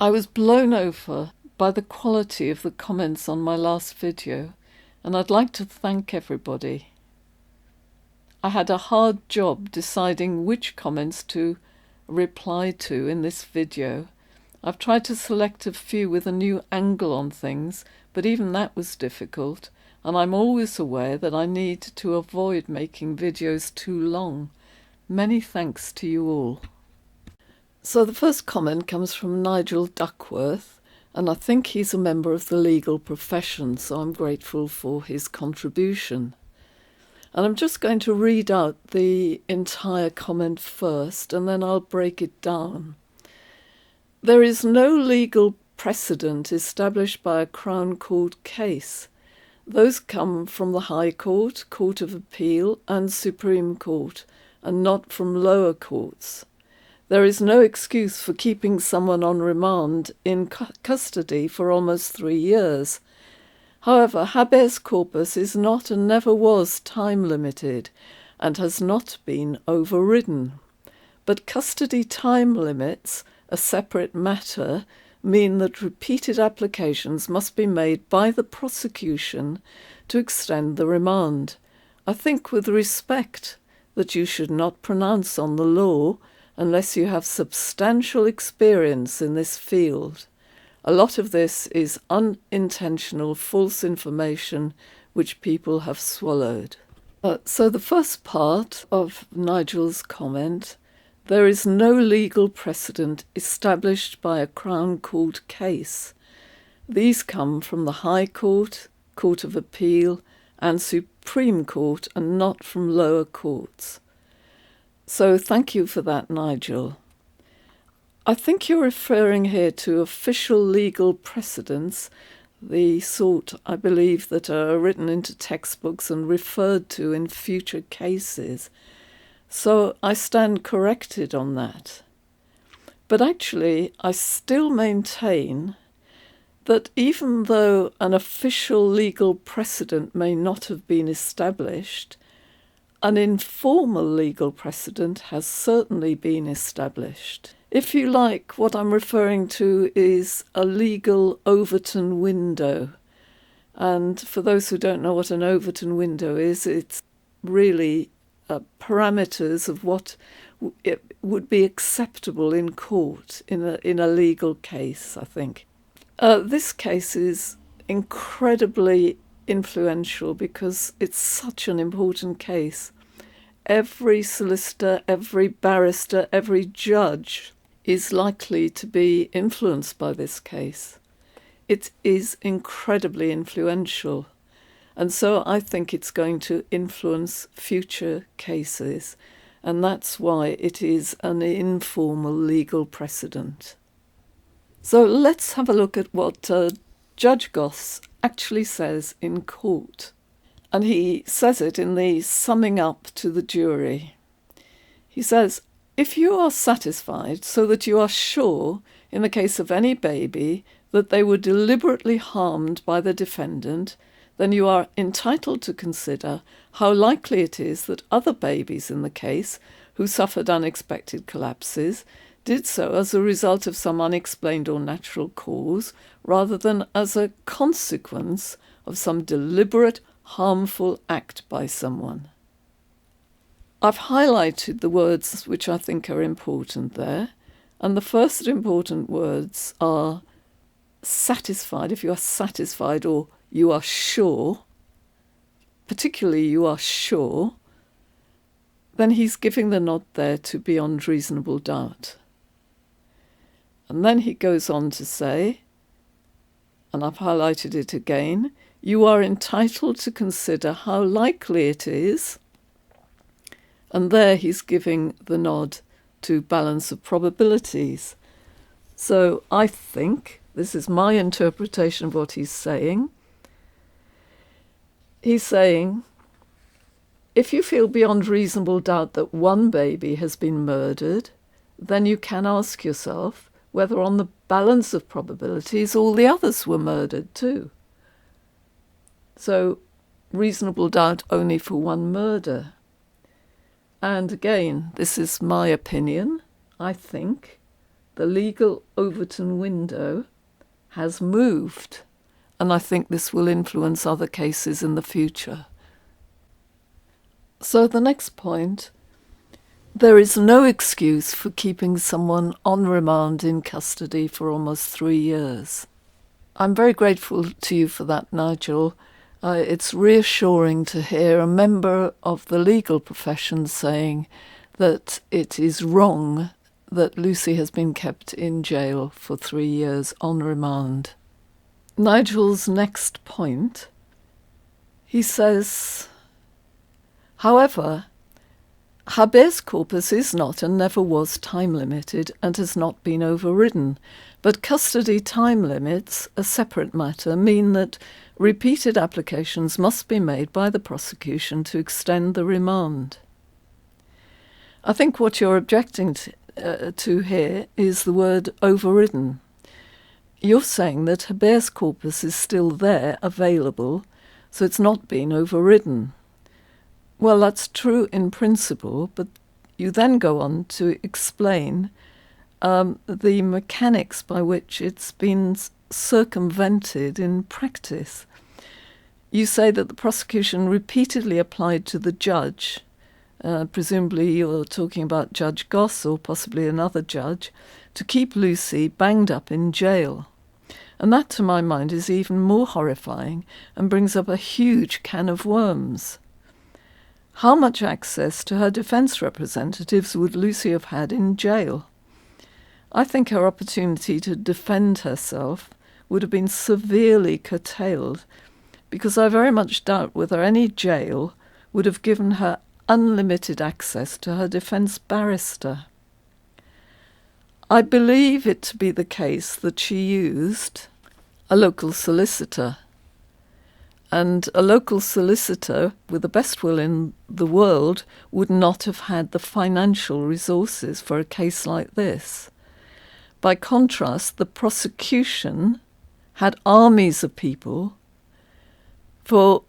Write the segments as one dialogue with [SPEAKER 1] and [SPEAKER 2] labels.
[SPEAKER 1] I was blown over by the quality of the comments on my last video, and I'd like to thank everybody. I had a hard job deciding which comments to reply to in this video. I've tried to select a few with a new angle on things, but even that was difficult, and I'm always aware that I need to avoid making videos too long. Many thanks to you all. So the first comment comes from Nigel Duckworth, and I think he's a member of the legal profession, so I'm grateful for his contribution. And I'm just going to read out the entire comment first, and then I'll break it down. There is no legal precedent established by a Crown Court case. Those come from the High Court, Court of Appeal, and Supreme Court, and not from lower courts. There is no excuse for keeping someone on remand in custody for almost 3 years. However, habeas corpus is not and never was time-limited and has not been overridden. But custody time limits, a separate matter, mean that repeated applications must be made by the prosecution to extend the remand. I think with respect that you should not pronounce on the law unless you have substantial experience in this field. A lot of this is unintentional false information which people have swallowed. So the first part of Nigel's comment, there is no legal precedent established by a Crown Court case. These come from the High Court, Court of Appeal, and Supreme Court, and not from lower courts. So thank you for that, Nigel. I think you're referring here to official legal precedents, the sort, I believe, that are written into textbooks and referred to in future cases. So I stand corrected on that. But actually, I still maintain that even though an official legal precedent may not have been established, an informal legal precedent has certainly been established. If you like, what I'm referring to is a legal Overton window. And for those who don't know what an Overton window is, it's really parameters of what would be acceptable in court in a legal case, I think. This case is incredibly influential because it's such an important case. Every solicitor, every barrister, every judge is likely to be influenced by this case. It is incredibly influential, and so I think it's going to influence future cases, and that's why it is an informal legal precedent. So let's have a look at what Judge Goss actually says in court. And he says it in the summing up to the jury. He says, if you are satisfied so that you are sure, in the case of any baby, that they were deliberately harmed by the defendant, then you are entitled to consider how likely it is that other babies in the case who suffered unexpected collapses did so as a result of some unexplained or natural cause, rather than as a consequence of some deliberate, harmful act by someone. I've highlighted the words which I think are important there, and the first important words are satisfied. If you are satisfied or you are sure, particularly you are sure, then he's giving the nod there to beyond reasonable doubt. And then he goes on to say, and I've highlighted it again, you are entitled to consider how likely it is, and there he's giving the nod to balance of probabilities. So I think, this is my interpretation of what he's saying, if you feel beyond reasonable doubt that one baby has been murdered, then you can ask yourself whether on the balance of probabilities all the others were murdered too. So reasonable doubt only for one murder. And again, this is my opinion, I think the legal Overton window has moved, and I think this will influence other cases in the future. So the next point, there is no excuse for keeping someone on remand in custody for almost 3 years. I'm very grateful to you for that, Nigel. It's reassuring to hear a member of the legal profession saying that it is wrong that Lucy has been kept in jail for 3 years on remand. Nigel's next point, he says, however, habeas corpus is not and never was time-limited and has not been overridden, but custody time limits, a separate matter, mean that repeated applications must be made by the prosecution to extend the remand. I think what you're objecting to here is the word overridden. You're saying that habeas corpus is still there, available, so it's not been overridden. Well, that's true in principle, but you then go on to explain the mechanics by which it's been circumvented in practice. You say that the prosecution repeatedly applied to the judge, presumably you're talking about Judge Goss or possibly another judge, to keep Lucy banged up in jail. And that, to my mind, is even more horrifying and brings up a huge can of worms. How much access to her defence representatives would Lucy have had in jail? I think her opportunity to defend herself would have been severely curtailed, because I very much doubt whether any jail would have given her unlimited access to her defence barrister. I believe it to be the case that she used a local solicitor, and a local solicitor with the best will in the world would not have had the financial resources for a case like this. By contrast, the prosecution had armies of people for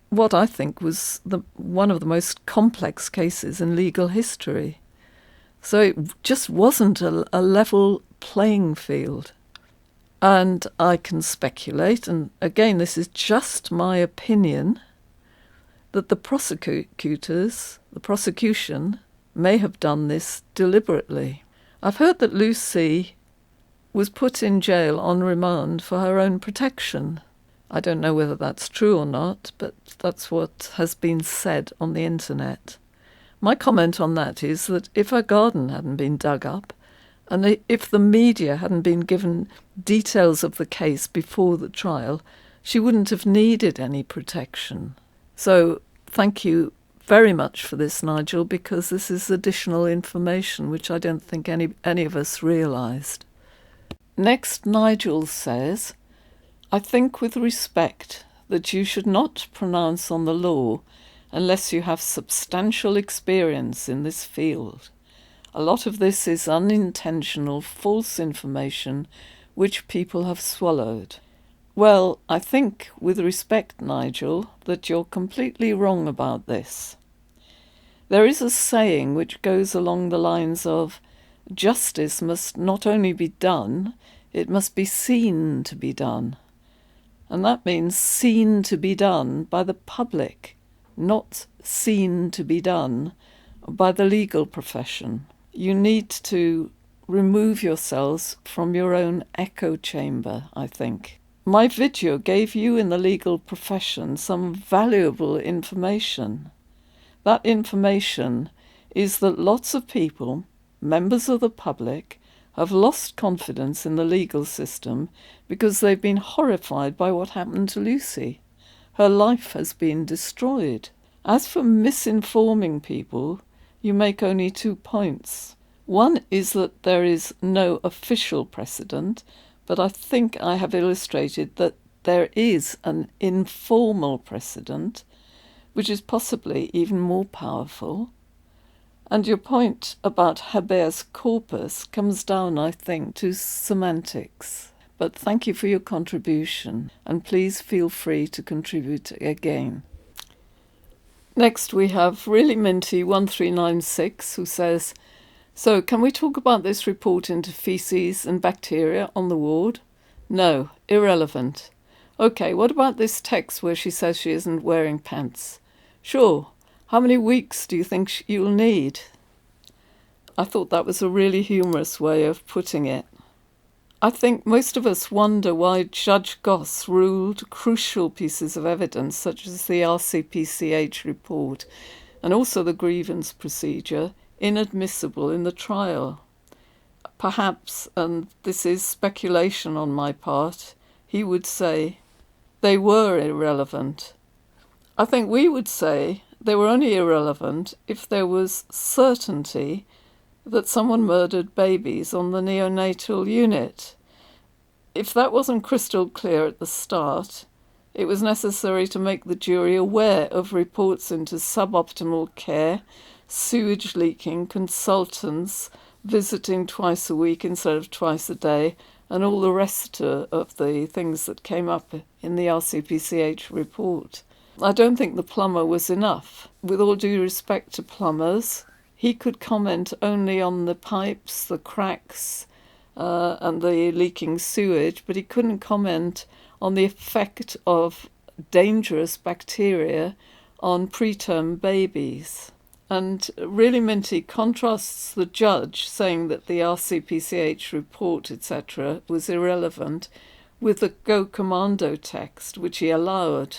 [SPEAKER 1] what I think was one of the most complex cases in legal history. So it just wasn't a level playing field. And I can speculate, and again, this is just my opinion, that the prosecution may have done this deliberately. I've heard that Lucy was put in jail on remand for her own protection. I don't know whether that's true or not, but that's what has been said on the internet. My comment on that is that if her garden hadn't been dug up, and if the media hadn't been given details of the case before the trial, she wouldn't have needed any protection. So thank you very much for this, Nigel, because this is additional information which I don't think any of us realised. Next, Nigel says, I think with respect that you should not pronounce on the law unless you have substantial experience in this field. A lot of this is unintentional, false information which people have swallowed. Well, I think, with respect, Nigel, that you're completely wrong about this. There is a saying which goes along the lines of, justice must not only be done, it must be seen to be done. And that means seen to be done by the public, not seen to be done by the legal profession. You need to remove yourselves from your own echo chamber, I think. My video gave you in the legal profession some valuable information. That information is that lots of people, members of the public, have lost confidence in the legal system because they've been horrified by what happened to Lucy. Her life has been destroyed. As for misinforming people, you make only 2 points. One is that there is no official precedent, but I think I have illustrated that there is an informal precedent, which is possibly even more powerful. And your point about habeas corpus comes down, I think, to semantics. But thank you for your contribution, and please feel free to contribute again. Next we have Really Minty 1396, who says, So, can we talk about this report into feces and bacteria on the ward? No, irrelevant. Okay, what about this text where she says she isn't wearing pants? Sure. How many weeks do you think you'll need? I thought that was a really humorous way of putting it. I think most of us wonder why Judge Goss ruled crucial pieces of evidence such as the RCPCH report and also the grievance procedure inadmissible in the trial. Perhaps, and this is speculation on my part, he would say they were irrelevant. I think we would say they were only irrelevant if there was certainty that someone murdered babies on the neonatal unit. If that wasn't crystal clear at the start, it was necessary to make the jury aware of reports into suboptimal care, sewage leaking, consultants visiting twice a week instead of twice a day, and all the rest of the things that came up in the RCPCH report. I don't think the plumber was enough. With all due respect to plumbers, he could comment only on the pipes, the cracks, and the leaking sewage, but he couldn't comment on the effect of dangerous bacteria on preterm babies. And really Minty contrasts the judge saying that the RCPCH report, etc., was irrelevant with the Go Commando text, which he allowed.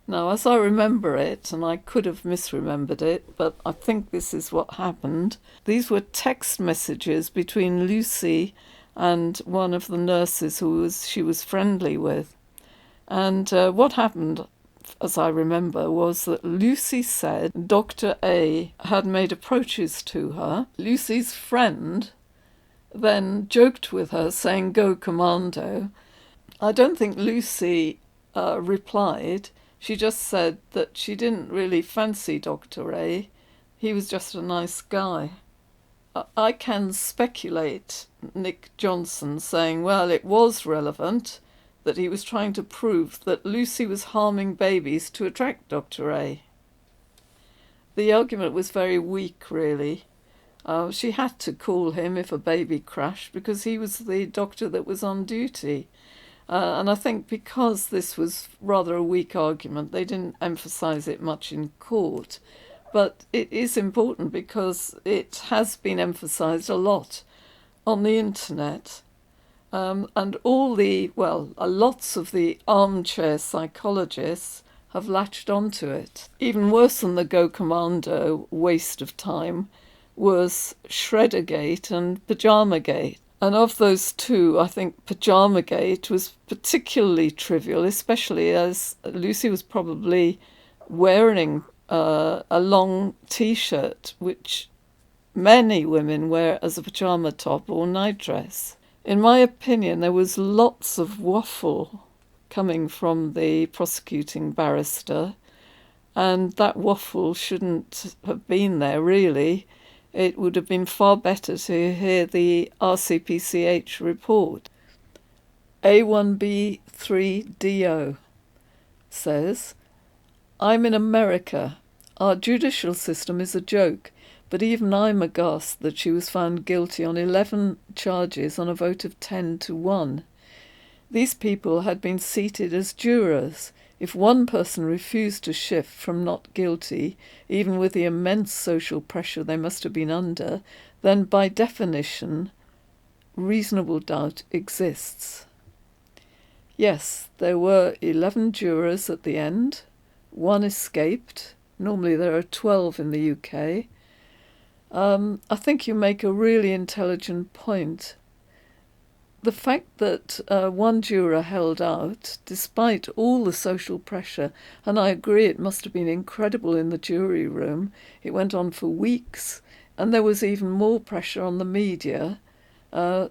[SPEAKER 1] Now, as I remember it, and I could have misremembered it, but I think this is what happened, these were text messages between Lucy and one of the nurses she was friendly with. And what happened, as I remember, was that Lucy said Dr. A had made approaches to her. Lucy's friend then joked with her, saying, "Go Commando." I don't think Lucy replied. She just said that she didn't really fancy Dr. A. He was just a nice guy. I can speculate Nick Johnson saying, well, it was relevant that he was trying to prove that Lucy was harming babies to attract Dr. A. The argument was very weak, really. She had to call him if a baby crashed because he was the doctor that was on duty. And I think because this was rather a weak argument, they didn't emphasise it much in court. But it is important because it has been emphasised a lot on the internet. And lots of the armchair psychologists have latched onto it. Even worse than the Go Commando waste of time was Shreddergate and Pajamagate. And of those two, I think Pajamagate was particularly trivial, especially as Lucy was probably wearing a long T-shirt, which many women wear as a pyjama top or nightdress. In my opinion, there was lots of waffle coming from the prosecuting barrister, and that waffle shouldn't have been there, really. It would have been far better to hear the RCPCH report. A1B3DO says, "I'm in America. Our judicial system is a joke, but even I'm aghast that she was found guilty on 11 charges on a vote of 10-1. These people had been seated as jurors. If one person refused to shift from not guilty, even with the immense social pressure they must have been under, then by definition, reasonable doubt exists." Yes, there were 11 jurors at the end. One escaped. Normally there are 12 in the UK. I think you make a really intelligent point. The fact that one juror held out, despite all the social pressure, and I agree it must have been incredible in the jury room, it went on for weeks, and there was even more pressure on the media,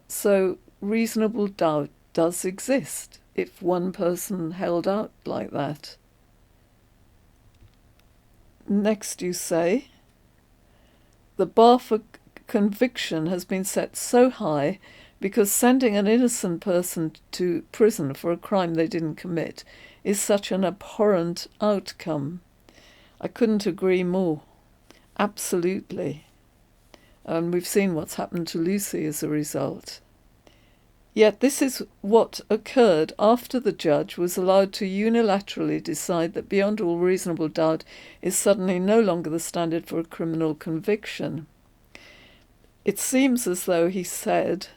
[SPEAKER 1] so reasonable doubt does exist if one person held out like that. Next you say, "The bar for conviction has been set so high because sending an innocent person to prison for a crime they didn't commit is such an abhorrent outcome." I couldn't agree more. Absolutely. And we've seen what's happened to Lucy as a result. Yet this is what occurred after the judge was allowed to unilaterally decide that beyond all reasonable doubt is suddenly no longer the standard for a criminal conviction. It seems as though he said,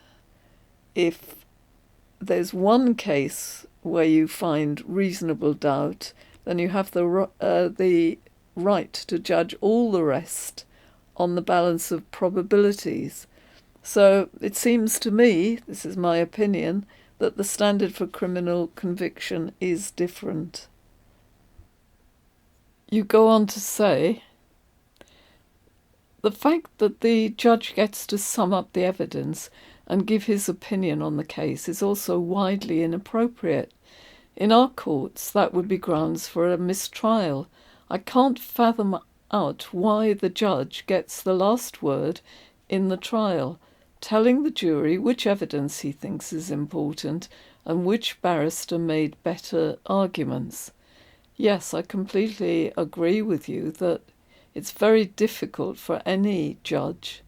[SPEAKER 1] if there's one case where you find reasonable doubt, then you have the right to judge all the rest on the balance of probabilities. So it seems to me, this is my opinion, that the standard for criminal conviction is different. You go on to say, the fact that the judge gets to sum up the evidence and give his opinion on the case is also widely inappropriate. In our courts, that would be grounds for a mistrial. I can't fathom out why the judge gets the last word in the trial, telling the jury which evidence he thinks is important and which barrister made better arguments. Yes, I completely agree with you that it's very difficult for any judge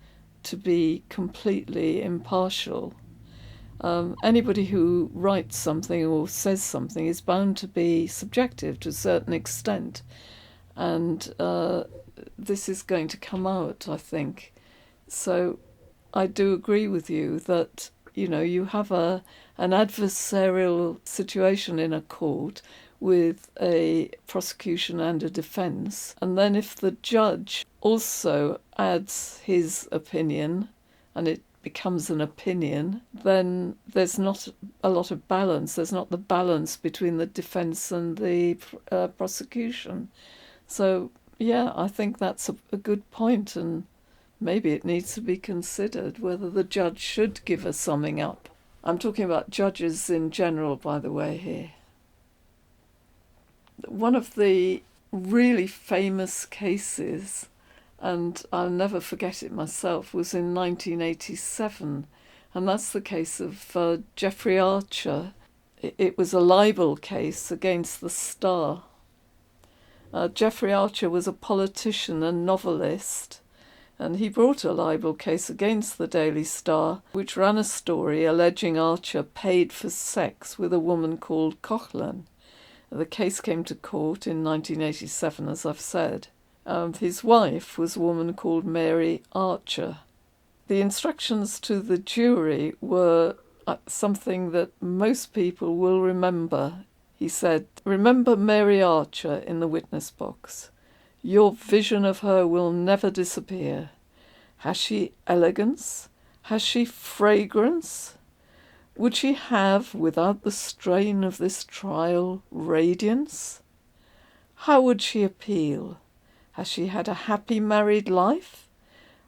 [SPEAKER 1] to be completely impartial. Anybody who writes something or says something is bound to be subjective to a certain extent, and this is going to come out, I think. So I do agree with you that, you have an adversarial situation in a court with a prosecution and a defence, and then if the judge also adds his opinion and it becomes an opinion, then there's not a lot of balance. There's not the balance between the defence and the prosecution. So, yeah, I think that's a good point, and maybe it needs to be considered whether the judge should give a summing up. I'm talking about judges in general, by the way, here. One of the really famous cases, and I'll never forget it myself, was in 1987, and that's the case of Jeffrey Archer. It was a libel case against the Star. Jeffrey Archer was a politician and novelist, and he brought a libel case against the Daily Star, which ran a story alleging Archer paid for sex with a woman called Coughlin. The case came to court in 1987, as I've said. His wife was a woman called Mary Archer. The instructions to the jury were something that most people will remember. He said, "Remember Mary Archer in the witness box. Your vision of her will never disappear. Has she elegance? Has she fragrance? Would she have, without the strain of this trial, radiance? How would she appeal? Has she had a happy married life?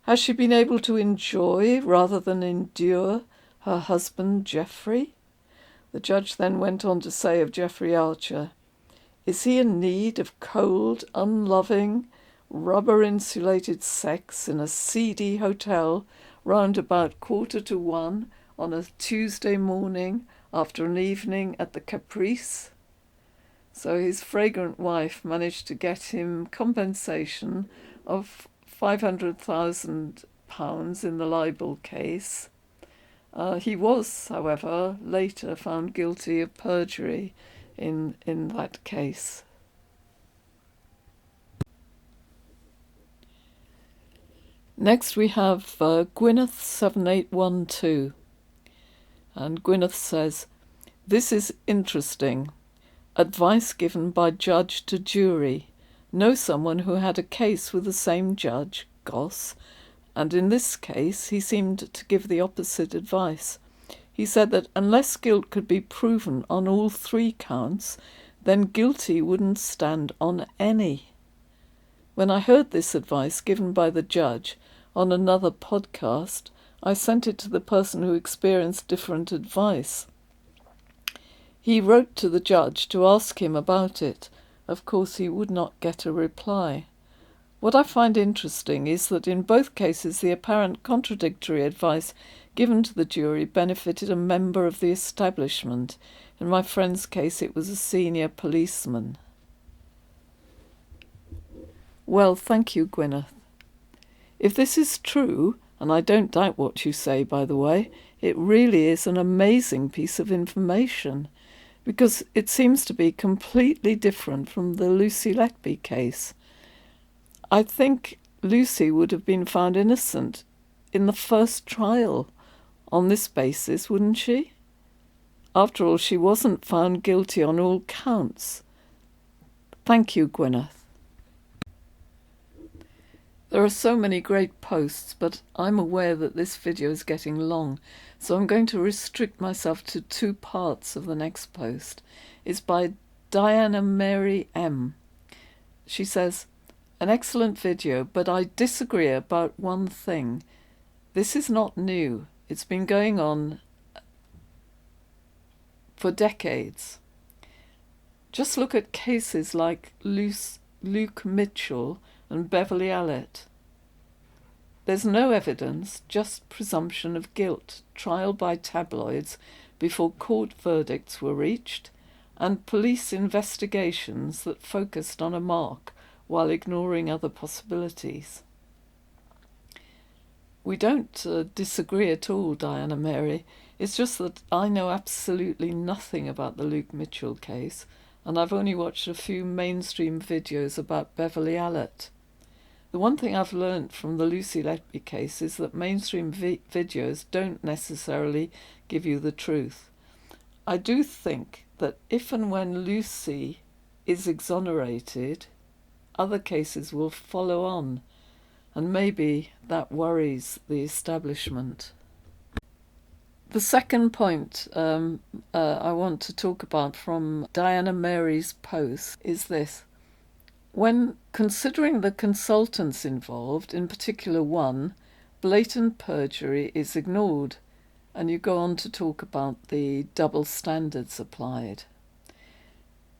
[SPEAKER 1] Has she been able to enjoy, rather than endure, her husband Geoffrey?" The judge then went on to say of Jeffrey Archer, "Is he in need of cold, unloving, rubber-insulated sex in a seedy hotel round about 1:45 on a Tuesday morning after an evening at the Caprice?" So his fragrant wife managed to get him compensation of £500,000 in the libel case. He was, however, later found guilty of perjury in that case. Next we have Gwyneth 7812. And Gwyneth says, "This is interesting. Advice given by judge to jury. Know someone who had a case with the same judge, Goss, and in this case he seemed to give the opposite advice. He said that unless guilt could be proven on all 3 counts, then guilty wouldn't stand on any. When I heard this advice given by the judge on another podcast, I sent it to the person who experienced different advice. He wrote to the judge to ask him about it. Of course, he would not get a reply. What I find interesting is that in both cases the apparent contradictory advice given to the jury benefited a member of the establishment. In my friend's case, it was a senior policeman." Well, thank you, Gwyneth. If this is true, And I don't doubt what you say, by the way. It really is an amazing piece of information, because it seems to be completely different from the Lucy Letby case. I think Lucy would have been found innocent in the first trial on this basis, wouldn't she? After all, she wasn't found guilty on all counts. Thank you, Gwyneth. There are so many great posts, but I'm aware that this video is getting long, so I'm going to restrict myself to 2 parts of the next post. It's by Diana Mary M. She says, "An excellent video, but I disagree about one thing. This is not new. It's been going on for decades. Just look at cases like Luke Mitchell and Beverly Allitt. There's no evidence, just presumption of guilt, trial by tabloids before court verdicts were reached, and police investigations that focused on a mark while ignoring other possibilities." We don't disagree at all, Diana Mary. It's just that I know absolutely nothing about the Luke Mitchell case, and I've only watched a few mainstream videos about Beverly Allitt. The one thing I've learnt from the Lucy Letby case is that mainstream videos don't necessarily give you the truth. I do think that if and when Lucy is exonerated, other cases will follow on, and maybe that worries the establishment. The second point I want to talk about from Diana Mary's post is this. When considering the consultants involved, in particular one, blatant perjury is ignored, and you go on to talk about the double standards applied.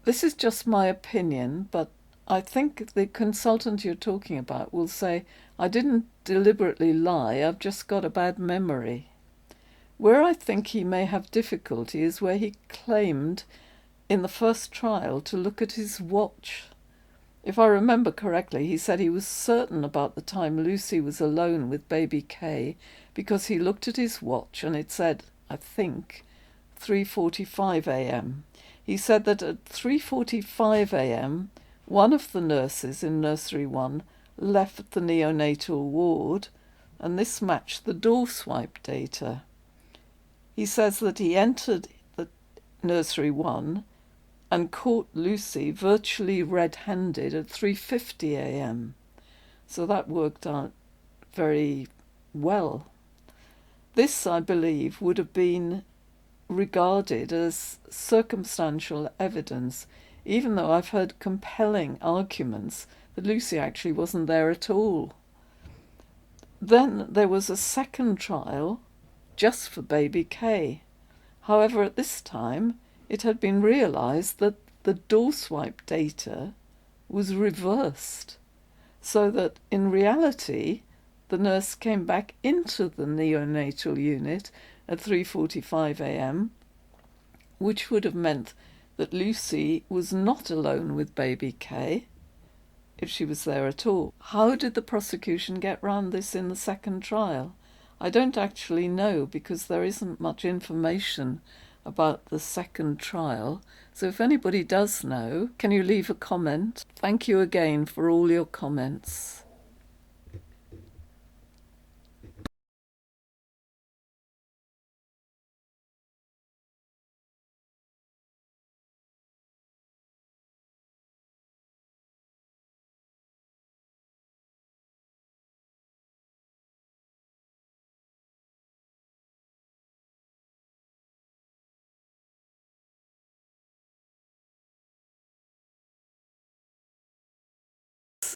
[SPEAKER 1] This is just my opinion, but I think the consultant you're talking about will say, "I didn't deliberately lie, I've just got a bad memory." Where I think he may have difficulty is where he claimed in the first trial to look at his watch. If I remember correctly, he said he was certain about the time Lucy was alone with baby Kay because he looked at his watch and it said, I think, 3:45 a.m. He said that at 3:45 a.m, one of the nurses in Nursery 1 left the neonatal ward, and this matched the door swipe data. He says that he entered the Nursery 1 and caught Lucy virtually red-handed at 3:50 a.m. So that worked out very well. This, I believe, would have been regarded as circumstantial evidence, even though I've heard compelling arguments that Lucy actually wasn't there at all. Then there was a second trial just for baby Kay. However, at this time, it had been realised that the door swipe data was reversed, so that in reality the nurse came back into the neonatal unit at 3:45 a.m, which would have meant that Lucy was not alone with baby Kay, if she was there at all. How did the prosecution get round this in the second trial? I don't actually know, because there isn't much information about the second trial. So if anybody does know, can you leave a comment? Thank you again for all your comments.